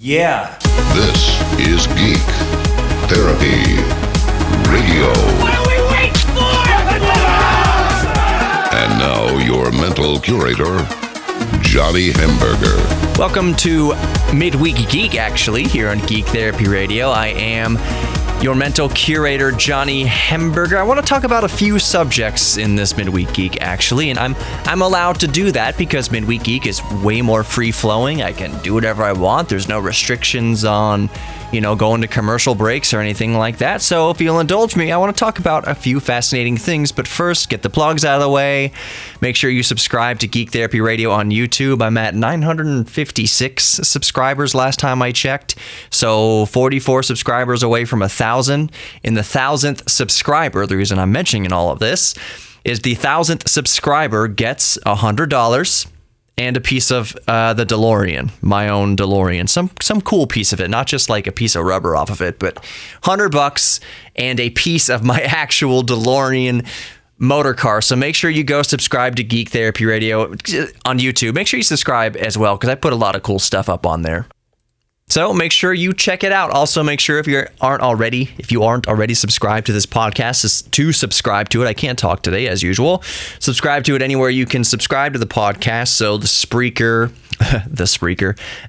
Yeah. This is Geek Therapy Radio. What are we waiting for? And now your mental curator, Johnny Hamburger. Welcome to Midweek Geek, actually, here on Geek Therapy Radio. I am your mental curator, Johnny Hamburger. I want to talk about a few subjects in this Midweek Geek, actually, and I'm allowed to do that because Midweek Geek is way more free-flowing. I can do whatever I want. There's no restrictions on, going to commercial breaks or anything like that. So if you'll indulge me, I want to talk about a few fascinating things. But first, get the plugs out of the way. Make sure you subscribe to Geek Therapy Radio on YouTube. I'm at 956 subscribers last time I checked. So 44 subscribers away from 1,000. In the 1,000th subscriber, the reason I'm mentioning all of this is the 1,000th subscriber gets $100. And a piece of the DeLorean, my own DeLorean, some cool piece of it, not just like a piece of rubber off of it, but $100 and a piece of my actual DeLorean motor car. So make sure you go subscribe to Geek Therapy Radio on YouTube. Make sure you subscribe as well, because I put a lot of cool stuff up on there. So make sure you check it out. Also, make sure if you aren't already subscribed to this podcast, is to subscribe to it. I can't talk today, as usual. Subscribe to it anywhere you can subscribe to the podcast. So the Spreaker.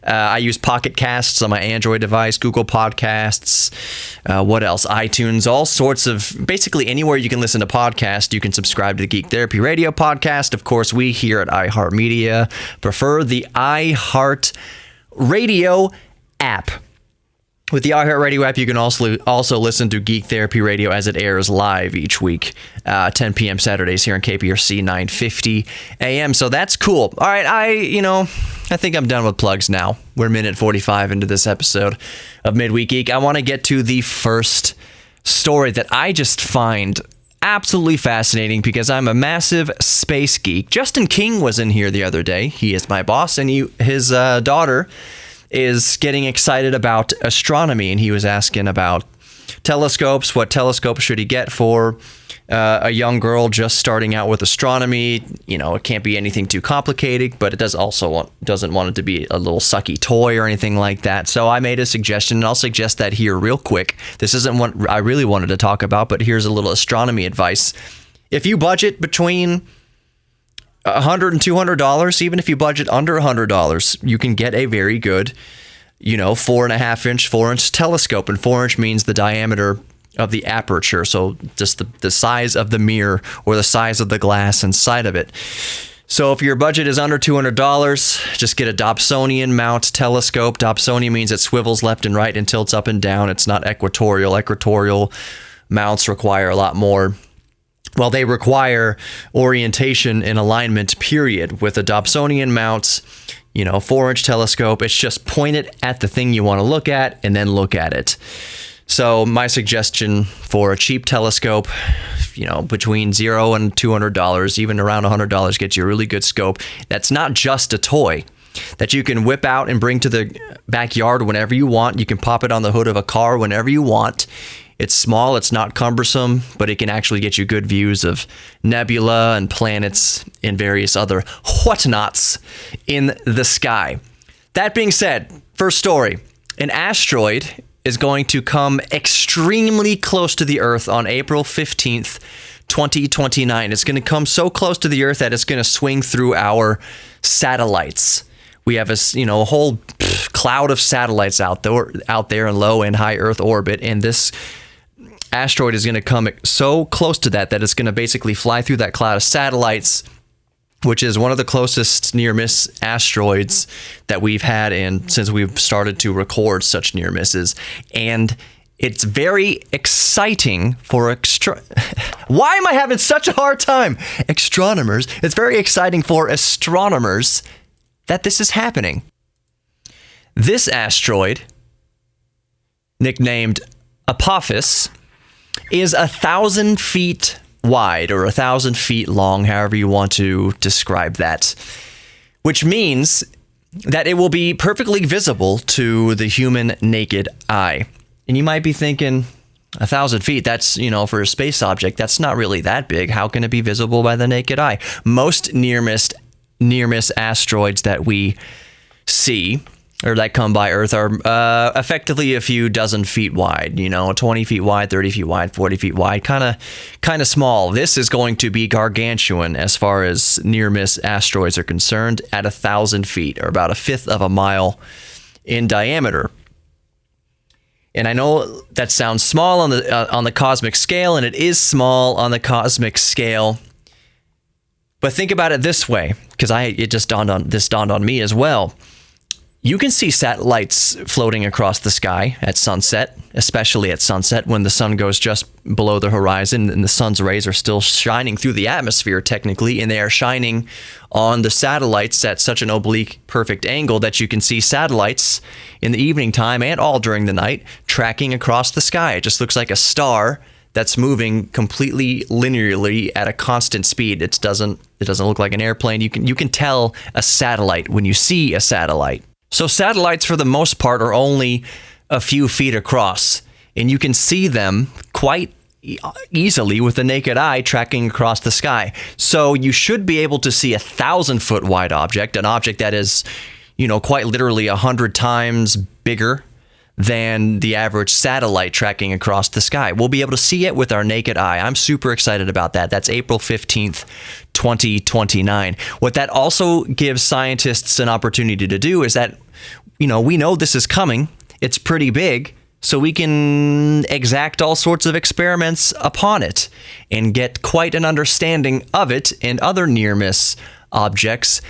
I use Pocket Casts on my Android device, Google Podcasts. What else? iTunes. All sorts of, basically anywhere you can listen to podcasts, you can subscribe to the Geek Therapy Radio podcast. Of course, we here at iHeartMedia prefer the iHeartRadio app. With the iHeartRadio app, you can also listen to Geek Therapy Radio as it airs live each week, 10 p.m. Saturdays here on KPRC 950 a.m. So that's cool. All right, I think I'm done with plugs now. We're a minute 45 into this episode of Midweek Geek. I want to get to the first story that I just find absolutely fascinating because I'm a massive space geek. Justin King was in here the other day. He is my boss, and his daughter is getting excited about astronomy, and he was asking about telescopes. What telescope should he get for a young girl just starting out with astronomy? It can't be anything too complicated, but it doesn't want it to be a little sucky toy or anything like that. So I made a suggestion, and I'll suggest that here real quick. This isn't what I really wanted to talk about, but here's a little astronomy advice. If you budget between $100 and $200, even if you budget under $100, you can get a very good, 4.5-inch, 4-inch telescope. And 4-inch means the diameter of the aperture. So just the size of the mirror or the size of the glass inside of it. So if your budget is under $200, just get a Dobsonian mount telescope. Dobsonian means it swivels left and right and tilts up and down. It's not equatorial. Equatorial mounts require a lot more. Well, they require orientation and alignment, period. With a Dobsonian mount, 4-inch telescope, it's just point it at the thing you want to look at and then look at it. So my suggestion for a cheap telescope, between $0 and $200, even around $100, gets you a really good scope. That's not just a toy that you can whip out and bring to the backyard whenever you want. You can pop it on the hood of a car whenever you want. It's small, it's not cumbersome, but it can actually get you good views of nebula and planets and various other whatnots in the sky. That being said, first story. An asteroid is going to come extremely close to the Earth on April 15th, 2029. It's going to come so close to the Earth that it's going to swing through our satellites. We have a whole cloud of satellites out there in low and high Earth orbit, and this asteroid is going to come so close to that it's going to basically fly through that cloud of satellites, which is one of the closest near-miss asteroids that we've had since we've started to record such near misses. And it's very exciting for Why am I having such a hard time? Astronomers. It's very exciting for astronomers that this is happening. This asteroid, nicknamed Apophis, is 1,000 feet wide or 1,000 feet long, however you want to describe that, which means that it will be perfectly visible to the human naked eye. And you might be thinking, 1,000 feet, that's, for a space object, that's not really that big. How can it be visible by the naked eye? Most near-miss asteroids that we see or that come by Earth are effectively a few dozen feet wide, 20 feet wide, 30 feet wide, 40 feet wide, kind of small. This is going to be gargantuan as far as near-miss asteroids are concerned, at 1,000 feet, or about a fifth of a mile in diameter. And I know that sounds small on the cosmic scale, and it is small on the cosmic scale. But think about it this way, because it just dawned on me as well. You can see satellites floating across the sky at sunset, especially at sunset when the sun goes just below the horizon and the sun's rays are still shining through the atmosphere technically, and they are shining on the satellites at such an oblique, perfect angle that you can see satellites in the evening time and all during the night tracking across the sky. It just looks like a star that's moving completely linearly at a constant speed. It doesn't look like an airplane. You can tell a satellite when you see a satellite. So satellites, for the most part, are only a few feet across, and you can see them quite easily with the naked eye tracking across the sky. So you should be able to see 1,000-foot wide object, an object that is, quite literally 100 times bigger than the average satellite tracking across the sky. We'll be able to see it with our naked eye. I'm super excited about that. That's April 15th, 2029. What that also gives scientists an opportunity to do is that, we know this is coming. It's pretty big, so we can exact all sorts of experiments upon it and get quite an understanding of it and other near-miss objects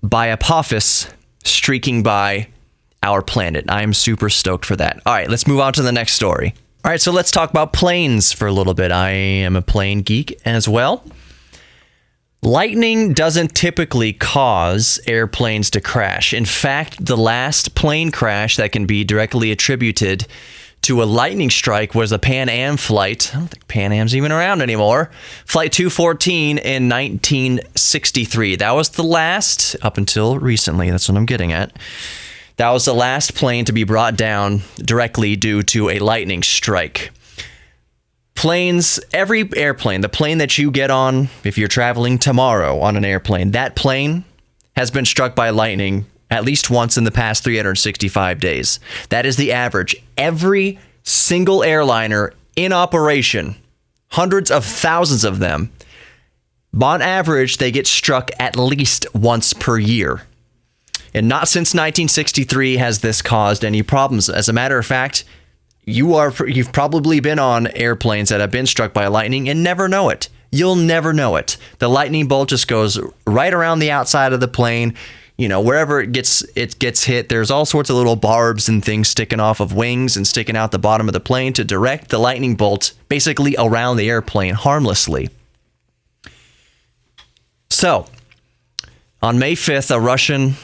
by Apophis streaking by our planet. I'm super stoked for that. All right, let's move on to the next story. All right, so let's talk about planes for a little bit. I am a plane geek as well. Lightning doesn't typically cause airplanes to crash. In fact, the last plane crash that can be directly attributed to a lightning strike was a Pan Am flight. I don't think Pan Am's even around anymore. Flight 214 in 1963. That was the last, up until recently, that's what I'm getting at. That was the last plane to be brought down directly due to a lightning strike. Planes, every airplane, the plane that you get on, if you're traveling tomorrow on an airplane, that plane has been struck by lightning at least once in the past 365 days. That is the average. Every single airliner in operation, hundreds of thousands of them, on average, they get struck at least once per year. And not since 1963 has this caused any problems. As a matter of fact, you've probably been on airplanes that have been struck by lightning and never know it. You'll never know it. The lightning bolt just goes right around the outside of the plane. Wherever it gets hit, there's all sorts of little barbs and things sticking off of wings and sticking out the bottom of the plane to direct the lightning bolt basically around the airplane harmlessly. So, on May 5th, a Russian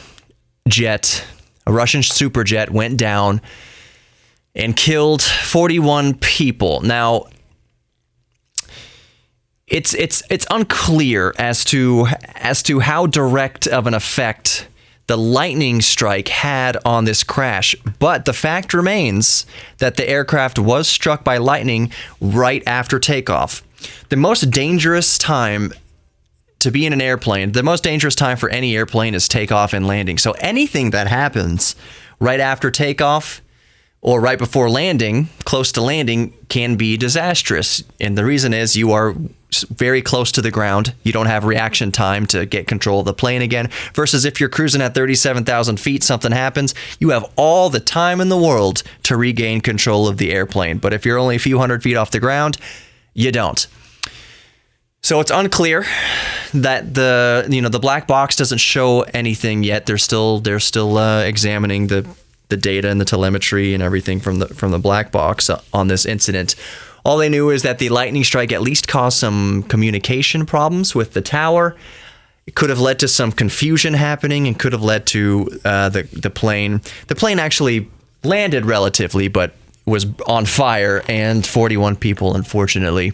superjet went down and killed 41 people. Now, it's unclear as to how direct of an effect the lightning strike had on this crash, but the fact remains that the aircraft was struck by lightning right after takeoff. The most dangerous time to be in an airplane, the most dangerous time for any airplane is takeoff and landing. So anything that happens right after takeoff or right before landing, close to landing, can be disastrous. And the reason is you are very close to the ground. You don't have reaction time to get control of the plane again. Versus if you're cruising at 37,000 feet, something happens, you have all the time in the world to regain control of the airplane. But if you're only a few hundred feet off the ground, you don't. So it's unclear that the black box doesn't show anything yet. They're still examining the data and the telemetry and everything from the black box on this incident. All they knew is that the lightning strike at least caused some communication problems with the tower. It could have led to some confusion happening and could have led to the plane. The plane actually landed relatively, but was on fire, and 41 people, unfortunately,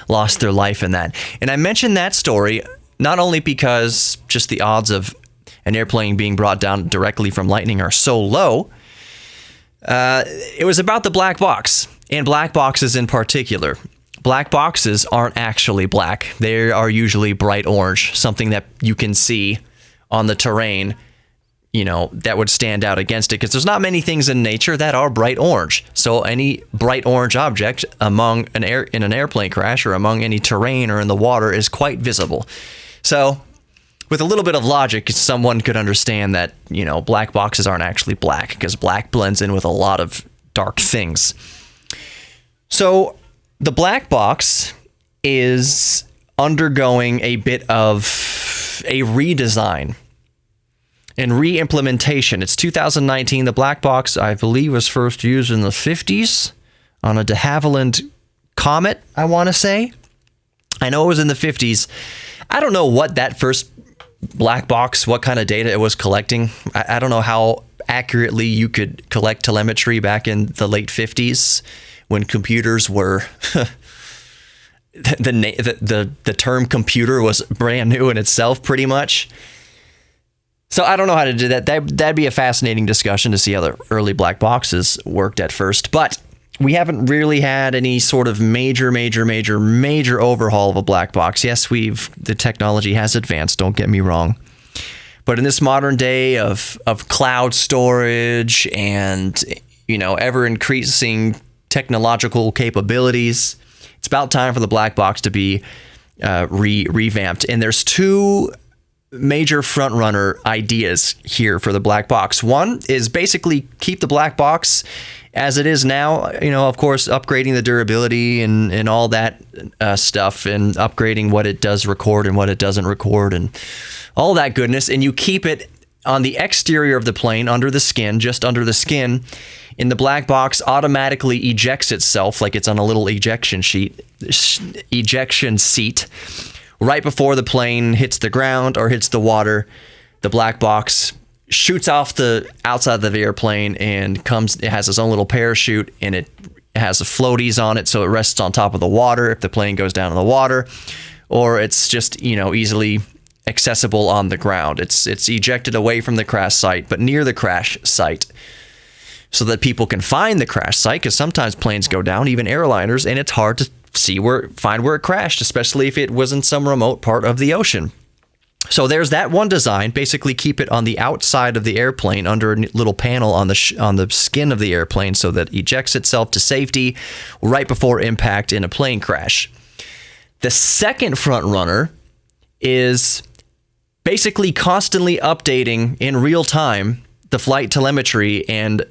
lost their life in that. And I mentioned that story not only because just the odds of an airplane being brought down directly from lightning are so low. It was about the black box, and black boxes in particular. Black boxes aren't actually black. They are usually bright orange, something that you can see on the terrain that would stand out against it, because there's not many things in nature that are bright orange. So any bright orange object in an airplane crash or among any terrain or in the water is quite visible. So with a little bit of logic, someone could understand that, black boxes aren't actually black, because black blends in with a lot of dark things. So the black box is undergoing a bit of a redesign and re-implementation. It's 2019. The black box, I believe, was first used in the 50s on a de Havilland Comet, I want to say. I know it was in the 50s. I don't know what that first black box, what kind of data it was collecting. I don't know how accurately you could collect telemetry back in the late 50s when computers were... the term computer was brand new in itself, pretty much. So I don't know how to do that. That'd be a fascinating discussion to see how the early black boxes worked at first. But we haven't really had any sort of major overhaul of a black box. Yes, the technology has advanced, don't get me wrong. But in this modern day of cloud storage and, ever increasing technological capabilities, it's about time for the black box to be revamped. And there's two major frontrunner ideas here for the black box. One is basically keep the black box as it is now, of course, upgrading the durability and all that stuff, and upgrading what it does record and what it doesn't record and all that goodness. And you keep it on the exterior of the plane, under the skin, just under the skin. And the black box automatically ejects itself, like it's on a little ejection seat, right before the plane hits the ground or hits the water. The black box shoots off the outside of the airplane and it has its own little parachute, and it has floaties on it, so it rests on top of the water if the plane goes down in the water, or it's just, easily accessible on the ground. It's ejected away from the crash site, but near the crash site, so that people can find the crash site, because sometimes planes go down, even airliners, and it's hard to find where it crashed, especially if it was in some remote part of the ocean. So there's that one design. Basically, keep it on the outside of the airplane under a little panel on the skin of the airplane, so that it ejects itself to safety right before impact in a plane crash. The second front runner is basically constantly updating in real time the flight telemetry and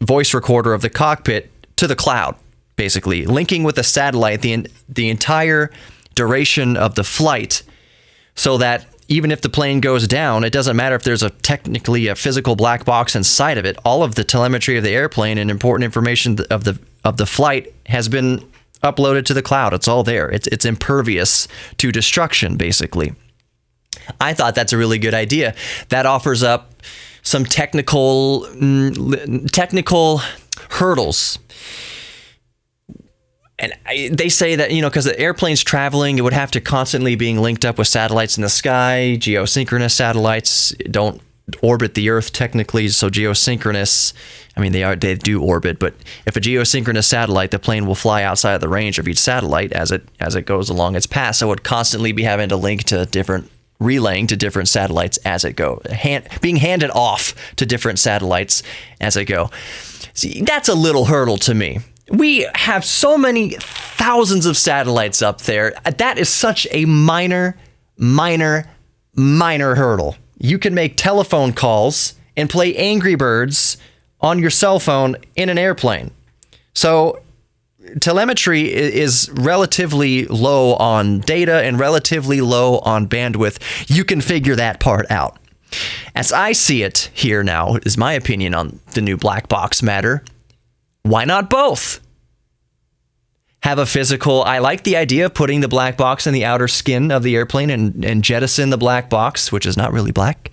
voice recorder of the cockpit to the cloud. Basically linking with the satellite the entire duration of the flight, so that even if the plane goes down, it doesn't matter if there's technically a physical black box inside of it. All of the telemetry of the airplane and important information of the flight has been uploaded to the cloud. It's all there. It's impervious to destruction, basically. I thought that's a really good idea. That offers up some technical hurdles. And they say that, because the airplane's traveling, it would have to constantly being linked up with satellites in the sky. Geosynchronous satellites don't orbit the Earth technically, so geosynchronous, they do orbit, but if a geosynchronous satellite, the plane will fly outside of the range of each satellite as it goes along its path. So it would constantly be having to relaying to different satellites as it goes, being handed off to different satellites as it go. See, that's a little hurdle to me. We have so many thousands of satellites up there. That is such a minor hurdle. You can make telephone calls and play Angry Birds on your cell phone in an airplane. So telemetry is relatively low on data and relatively low on bandwidth. You can figure that part out. As I see it here now, is my opinion on the new black box matter. Why not both? Have a physical... I like the idea of putting the black box in the outer skin of the airplane and jettison the black box, which is not really black,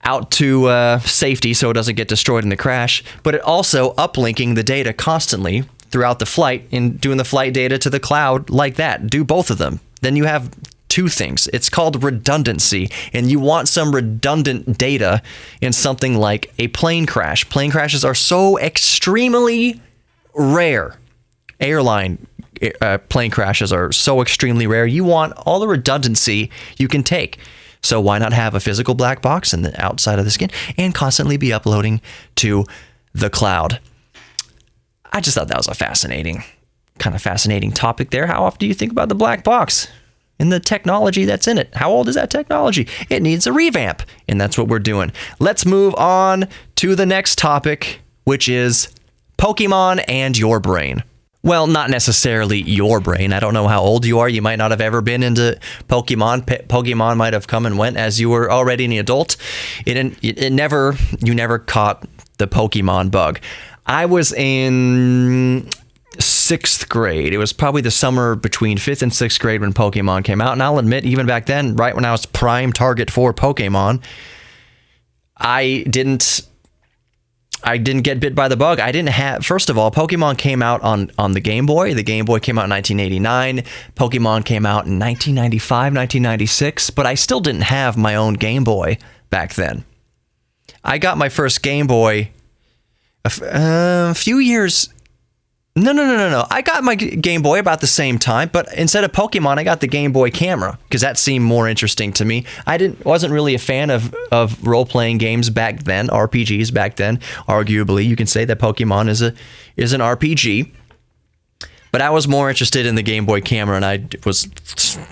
out to safety so it doesn't get destroyed in the crash. But it also uplinking the data constantly throughout the flight and doing the flight data to the cloud like that. Do both of them. Then you have two things. It's called redundancy, and you want some redundant data in something like a plane crash. Plane crashes are so extremely rare. Airline plane crashes are so extremely rare. You want all the redundancy you can take. So why not have a physical black box in the outside of the skin and constantly be uploading to the cloud? I just thought that was a fascinating topic there. How often do you think about the black box and the technology that's in it? How old is that technology? It needs a revamp, and that's what we're doing. Let's move on to the next topic, which is Pokemon and your brain. Well, not necessarily your brain. I don't know how old you are. You might not have ever been into Pokemon. Pokemon might have come and went as you were already an adult. You never caught the Pokemon bug. I was in 6th grade. It was probably the summer between 5th and 6th grade when Pokemon came out. And I'll admit, even back then, right when I was prime target for Pokemon, I didn't get bit by the bug. First of all, Pokemon came out on the Game Boy. The Game Boy came out in 1989. Pokemon came out in 1995, 1996, but I still didn't have my own Game Boy back then. I got my first Game Boy a few years. No. I got my Game Boy about the same time, but instead of Pokemon, I got the Game Boy camera because that seemed more interesting to me. Wasn't really a fan of role-playing games back then, RPGs back then. Arguably, you can say that Pokemon is an RPG. But I was more interested in the Game Boy camera, and I was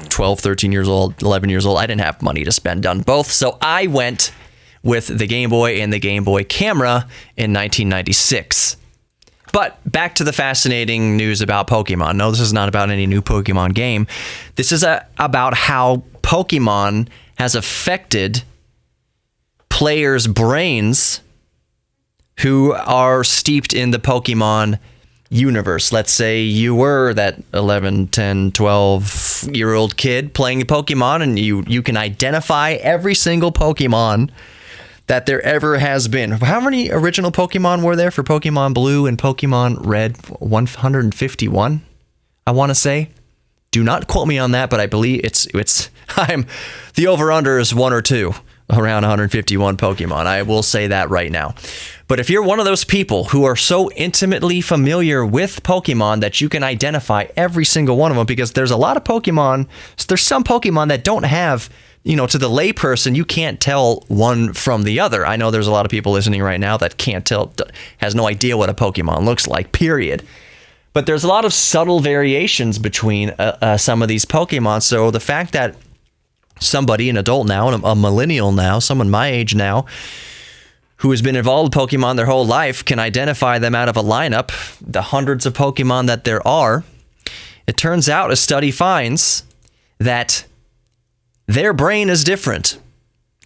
12, 13 years old, 11 years old. I didn't have money to spend on both, so I went with the Game Boy and the Game Boy camera in 1996. But back to the fascinating news about Pokemon. No, this is not about any new Pokemon game. This is about how Pokemon has affected players' brains who are steeped in the Pokemon universe. Let's say you were that 11, 10, 12-year-old kid playing Pokemon, and you can identify every single Pokemon that there ever has been. How many original Pokemon were there for Pokemon Blue and Pokemon Red? 151, I want to say. Do not quote me on that, but I believe it's the over-under is 1 or 2, around 151 Pokemon. I will say that right now. But if you're one of those people who are so intimately familiar with Pokemon that you can identify every single one of them, because there's a lot of Pokemon, there's some Pokemon that don't have, to the layperson, you can't tell one from the other. I know there's a lot of people listening right now that can't tell, has no idea what a Pokemon looks like, period. But there's a lot of subtle variations between some of these Pokemon. So the fact that somebody, an adult now, a millennial now, someone my age now, who has been involved with Pokemon their whole life, can identify them out of a lineup, the hundreds of Pokemon that there are, it turns out a study finds that their brain is different.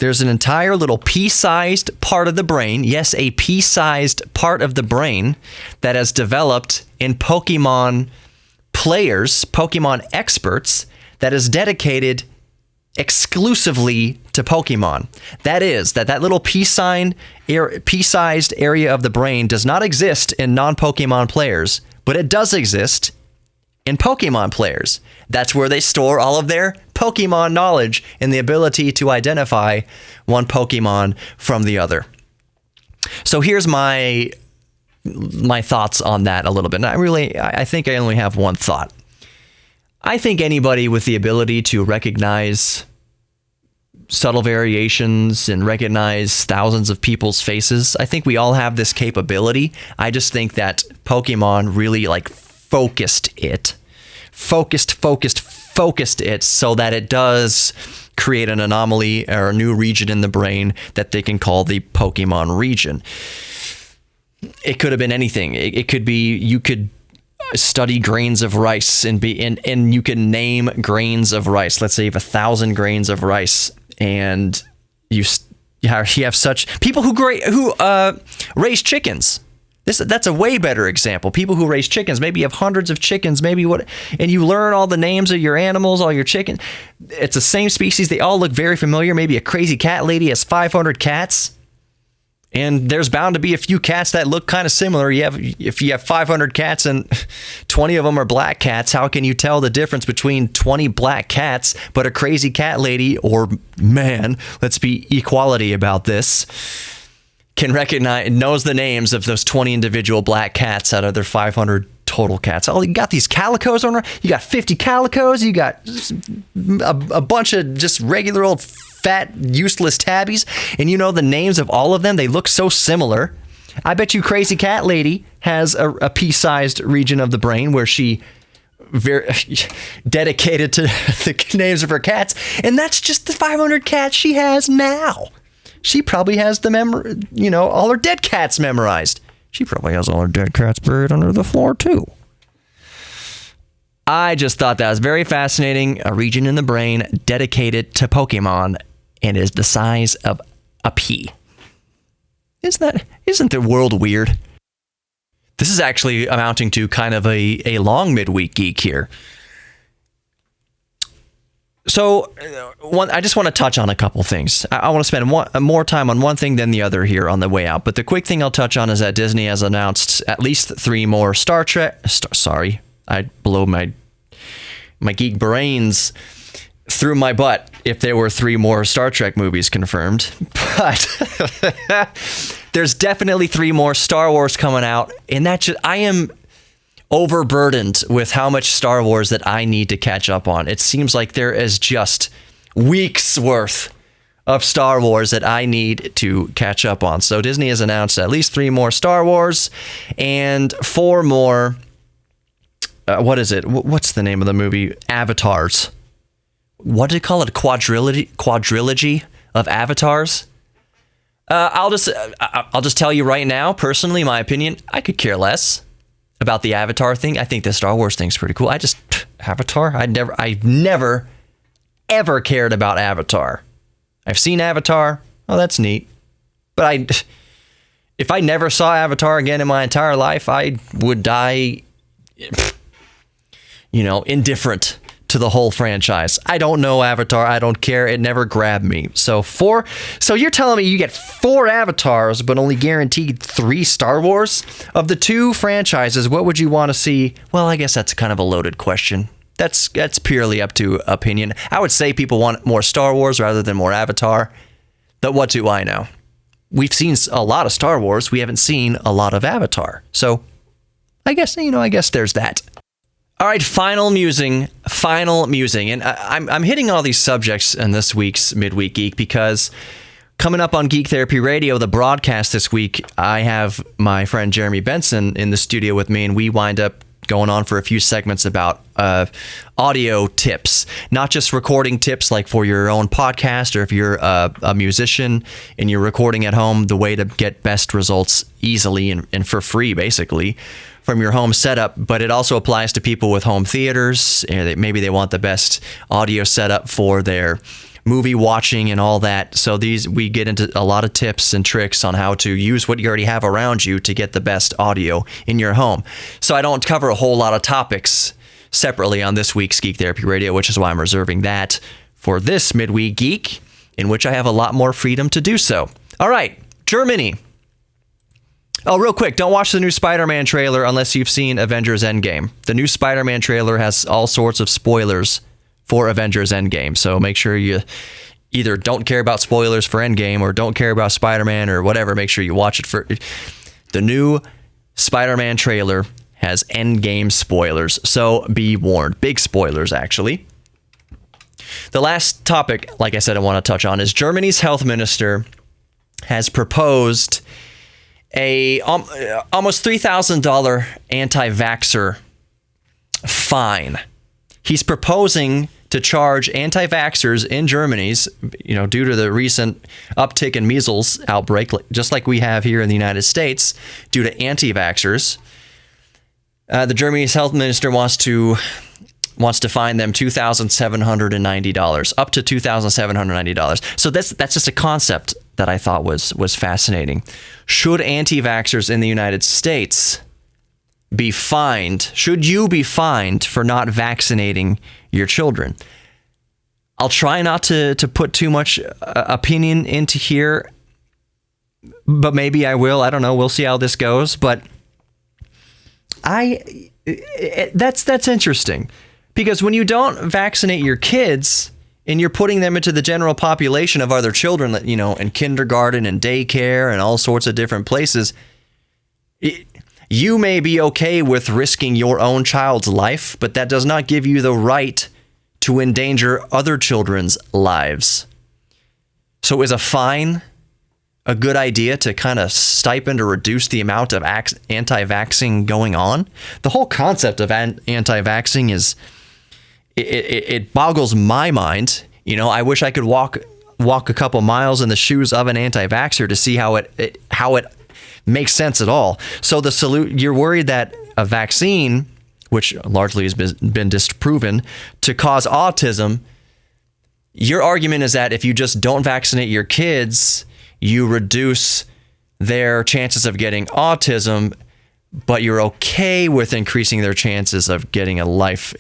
There's an entire little pea-sized part of the brain, yes, a pea-sized part of the brain that has developed in Pokemon players, Pokemon experts, that is dedicated exclusively to Pokemon. That is, that little pea-sized area of the brain does not exist in non-Pokemon players, but it does exist in Pokemon players. That's where they store all of their Pokemon knowledge and the ability to identify one Pokemon from the other. So here's my thoughts on that a little bit. And I think I only have one thought. I think anybody with the ability to recognize subtle variations and recognize thousands of people's faces, I think we all have this capability. I just think that Pokemon really focused it so that it does create an anomaly or a new region in the brain that they can call the Pokemon region. It could have been anything. It could be you could study grains of rice and you can name grains of rice. Let's say you have 1,000 grains of rice, and you have such people who raise chickens. That's a way better example. People who raise chickens, maybe you have hundreds of chickens, and you learn all the names of your animals, all your chickens. It's the same species. They all look very familiar. Maybe a crazy cat lady has 500 cats, and there's bound to be a few cats that look kind of similar. If you have 500 cats and 20 of them are black cats, how can you tell the difference between 20 black cats, but a crazy cat lady or man, let's be equality about this, knows the names of those 20 individual black cats out of their 500 total cats. Oh, you got these calicos on. You got 50 calicos. You got a bunch of just regular old fat, useless tabbies. And you know the names of all of them? They look so similar. I bet you Crazy Cat Lady has a pea-sized region of the brain where she very dedicated to the names of her cats. And that's just the 500 cats she has now. She probably has all her dead cats memorized. She probably has all her dead cats buried under the floor, too. I just thought that was very fascinating. A region in the brain dedicated to Pokemon and is the size of a pea. Isn't the world weird? This is actually amounting to kind of a long midweek geek here. So, I just want to touch on a couple things. I want to spend more time on one thing than the other here on the way out. But the quick thing I'll touch on is that Disney has announced at least 3 more Star Trek. Sorry, I blow my geek brains through my butt if there were 3 more Star Trek movies confirmed. But there's definitely 3 more Star Wars coming out, and I am overburdened with how much Star Wars that I need to catch up on. It seems like there is just weeks worth of Star Wars that I need to catch up on. So Disney has announced at least 3 more Star Wars and 4 more. What is it? What's the name of the movie? Avatars. What did they call it? A quadrilogy of Avatars? I'll just tell you right now, personally, my opinion, I could care less about the Avatar thing. I think the Star Wars thing's pretty cool. Avatar? I've never, ever cared about Avatar. I've seen Avatar. Oh, that's neat. But if I never saw Avatar again in my entire life, I would die, indifferent to the whole franchise. I don't know Avatar. I don't care. It never grabbed me. So you're telling me you get 4 Avatars, but only guaranteed 3 Star Wars? Of the 2 franchises, what would you want to see? Well, I guess that's kind of a loaded question. That's purely up to opinion. I would say people want more Star Wars rather than more Avatar. But what do I know? We've seen a lot of Star Wars. We haven't seen a lot of Avatar. So I guess there's that. All right, final musing. And I'm hitting all these subjects in this week's Midweek Geek because coming up on Geek Therapy Radio, the broadcast this week, I have my friend Jeremy Benson in the studio with me, and we wind up going on for a few segments about audio tips, not just recording tips like for your own podcast, or if you're a musician and you're recording at home, the way to get best results easily and for free, basically, from your home setup. But it also applies to people with home theaters. Maybe they want the best audio setup for their movie watching and all that. So we get into a lot of tips and tricks on how to use what you already have around you to get the best audio in your home. So I don't cover a whole lot of topics separately on this week's Geek Therapy Radio, which is why I'm reserving that for this Midweek Geek, in which I have a lot more freedom to do so. All right, Germany. Oh, real quick, don't watch the new Spider-Man trailer unless you've seen Avengers Endgame. The new Spider-Man trailer has all sorts of spoilers for Avengers Endgame, so make sure you either don't care about spoilers for Endgame or don't care about Spider-Man or whatever. Make sure you watch it for the new Spider-Man trailer has Endgame spoilers, so be warned. Big spoilers, actually. The last topic, like I said, I want to touch on is Germany's health minister has proposed a almost $3,000 anti-vaxxer fine. He's proposing to charge anti-vaxxers in Germany's, due to the recent uptick in measles outbreak, just like we have here in the United States, due to anti-vaxxers. The Germany's health minister wants to fine them $2,790, up to $2,790. So that's just a concept that I thought was fascinating. Should anti-vaxxers in the United States be fined? Should you be fined for not vaccinating your children? I'll try not to put too much opinion into here, but maybe I will. I don't know. We'll see how this goes. But that's interesting, because when you don't vaccinate your kids and you're putting them into the general population of other children, in kindergarten and daycare and all sorts of different places, you may be okay with risking your own child's life, but that does not give you the right to endanger other children's lives. So is a fine a good idea to kind of stipend or reduce the amount of anti-vaxxing going on? The whole concept of anti-vaxxing is, it boggles my mind. You know, I wish I could walk a couple miles in the shoes of an anti-vaxxer to see how it makes sense at all. So you're worried that a vaccine, which largely has been disproven to cause autism, your argument is that if you just don't vaccinate your kids, you reduce their chances of getting autism, but you're okay with increasing their chances of getting a life-ending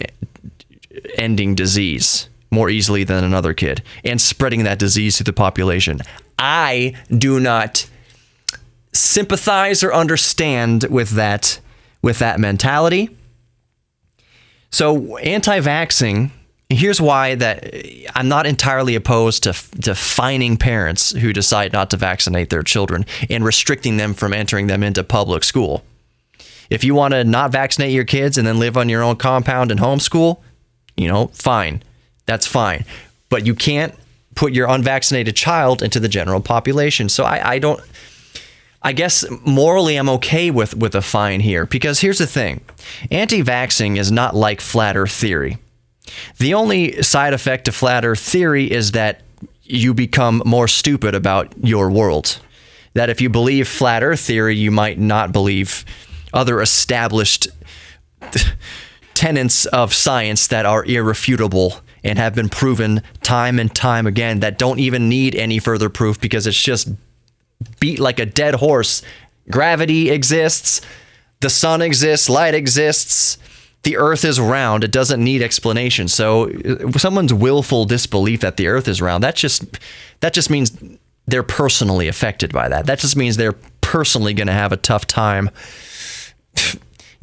disease more easily than another kid and spreading that disease through the population. I do not sympathize or understand with that mentality. So anti-vaxxing, here's why that I'm not entirely opposed to fining parents who decide not to vaccinate their children and restricting them from entering them into public school. If you want to not vaccinate your kids and then live on your own compound and homeschool, fine. That's fine. But you can't put your unvaccinated child into the general population. So I guess morally I'm okay with a fine here, because here's the thing. Anti-vaxxing is not like flat earth theory. The only side effect to flat earth theory is that you become more stupid about your world. That if you believe flat earth theory, you might not believe other established tenets of science that are irrefutable and have been proven time and time again, that don't even need any further proof because it's just beat like a dead horse. Gravity exists, the sun exists, light exists, the earth is round. It doesn't need explanation. So someone's willful disbelief that the earth is round, that just means they're personally affected by that. That just means they're personally going to have a tough time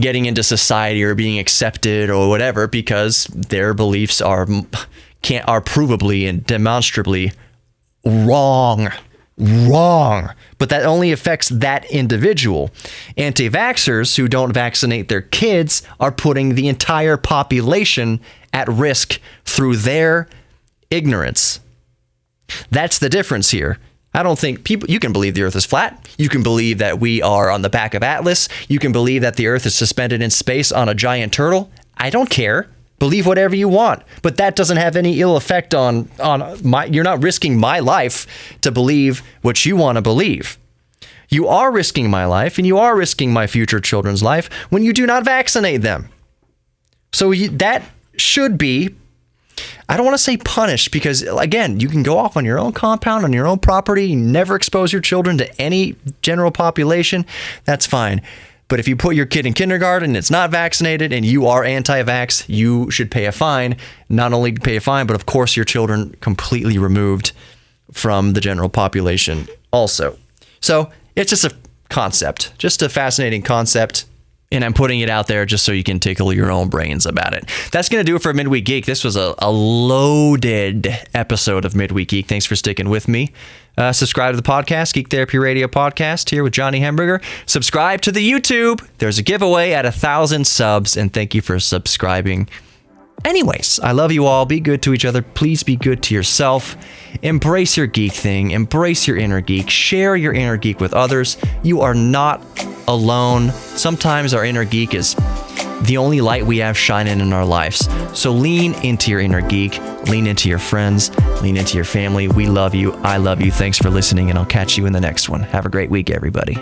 getting into society or being accepted or whatever, because their beliefs are provably and demonstrably wrong. But that only affects that individual. Anti-vaxxers who don't vaccinate their kids are putting the entire population at risk through their ignorance. That's the difference here. I don't think you can believe the earth is flat. You can believe that we are on the back of Atlas. You can believe that the earth is suspended in space on a giant turtle. I don't care. Believe whatever you want, but that doesn't have any ill effect on you're not risking my life to believe what you want to believe. You are risking my life and you are risking my future children's life when you do not vaccinate them. So that should be, I don't want to say punished, because again, you can go off on your own compound, on your own property, you never expose your children to any general population. That's fine. But if you put your kid in kindergarten and it's not vaccinated and you are anti-vax, you should pay a fine. Not only pay a fine, but of course your children completely removed from the general population also. So it's just a concept, just a fascinating concept. And I'm putting it out there just so you can tickle your own brains about it. That's going to do it for Midweek Geek. This was a loaded episode of Midweek Geek. Thanks for sticking with me. Subscribe to the podcast, Geek Therapy Radio Podcast, here with Johnny Hamburger. Subscribe to the YouTube. There's a giveaway at 1,000 subs, and thank you for subscribing. Anyways, I love you all. Be good to each other. Please be good to yourself. Embrace your geek thing. Embrace your inner geek. Share your inner geek with others. You are not alone. Sometimes our inner geek is the only light we have shining in our lives. So lean into your inner geek. Lean into your friends. Lean into your family. We love you. I love you. Thanks for listening, and I'll catch you in the next one. Have a great week, everybody.